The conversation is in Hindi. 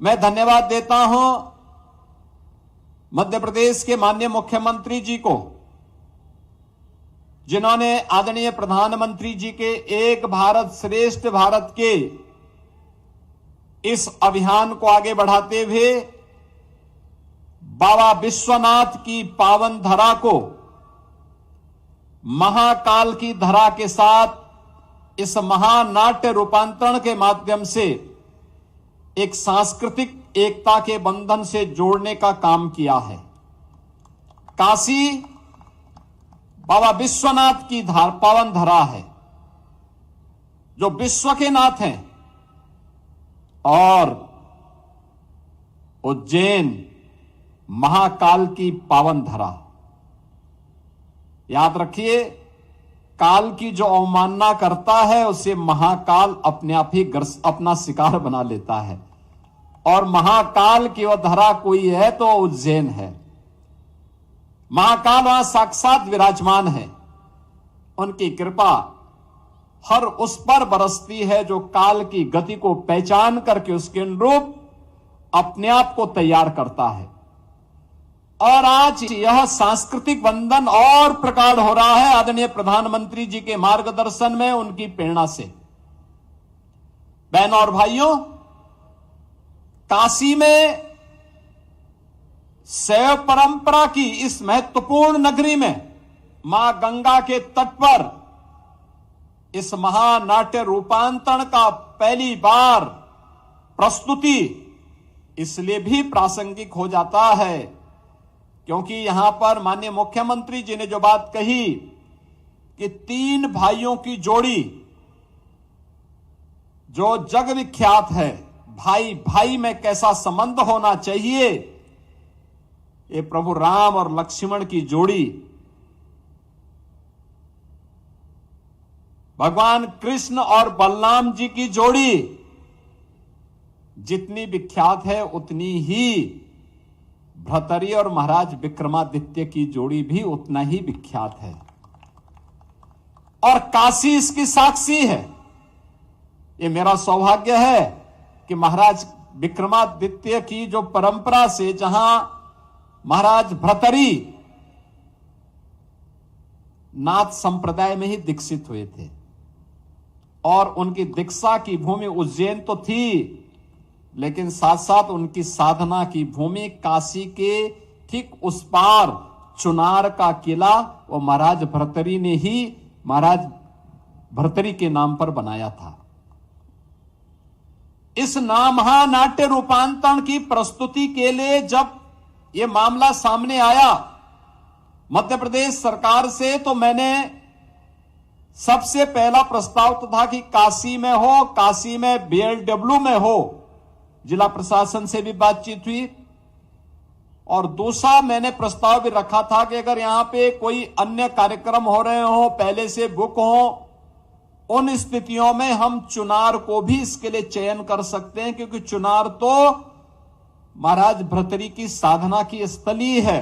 मैं धन्यवाद देता हूं मध्य प्रदेश के माननीय मुख्यमंत्री जी को, जिन्होंने आदरणीय प्रधानमंत्री जी के एक भारत श्रेष्ठ भारत के इस अभियान को आगे बढ़ाते हुए बाबा विश्वनाथ की पावन धरा को महाकाल की धरा के साथ इस महानाट्य रूपांतरण के माध्यम से एक सांस्कृतिक एकता के बंधन से जोड़ने का काम किया है। काशी बाबा विश्वनाथ की पावन धरा है, जो विश्व के नाथ हैं, और उज्जैन महाकाल की पावन धरा। याद रखिए, काल की जो अवमानना करता है उसे महाकाल अपने आप ही अपना शिकार बना लेता है, और महाकाल की वह धरा कोई है तो उज्जैन है। महाकाल वहां साक्षात विराजमान है। उनकी कृपा हर उस पर बरसती है जो काल की गति को पहचान करके उसके अनुरूप अपने आप को तैयार करता है। और आज यह सांस्कृतिक बंधन और प्रगाढ़ हो रहा है आदरणीय प्रधानमंत्री जी के मार्गदर्शन में, उनकी प्रेरणा से। बहनों और भाइयों, काशी में शैव परंपरा की इस महत्वपूर्ण नगरी में मां गंगा के तट पर इस महानाट्य रूपांतरण का पहली बार प्रस्तुति इसलिए भी प्रासंगिक हो जाता है क्योंकि यहां पर माननीय मुख्यमंत्री जी ने जो बात कही कि 3 भाइयों की जोड़ी जो जग विख्यात है, भाई भाई में कैसा संबंध होना चाहिए, ये प्रभु राम और लक्ष्मण की जोड़ी, भगवान कृष्ण और बलराम जी की जोड़ी जितनी विख्यात है उतनी ही भ्रतरी और महाराज विक्रमादित्य की जोड़ी भी उतना ही विख्यात है। और काशी इसकी साक्षी है। ये मेरा सौभाग्य है कि महाराज विक्रमादित्य की जो परंपरा से, जहां महाराज भ्रतरी नाथ संप्रदाय में ही दीक्षित हुए थे और उनकी दीक्षा की भूमि उज्जैन तो थी, लेकिन साथ साथ उनकी साधना की भूमि काशी के ठीक उस पार चुनार का किला वो महाराज भर्तरी ने ही महाराज भर्तरी के नाम पर बनाया था। इस महानाट्य रूपांतरण की प्रस्तुति के लिए जब ये मामला सामने आया मध्य प्रदेश सरकार से, तो मैंने सबसे पहला प्रस्ताव तो था कि काशी में हो, काशी में बीएलडब्ल्यू में हो। जिला प्रशासन से भी बातचीत हुई और दूसरा मैंने प्रस्ताव भी रखा था कि अगर यहां पे कोई अन्य कार्यक्रम हो रहे हो, पहले से बुक हो, उन स्थितियों में हम चुनार को भी इसके लिए चयन कर सकते हैं, क्योंकि चुनार तो महाराज भर्तरी की साधना की स्थली है।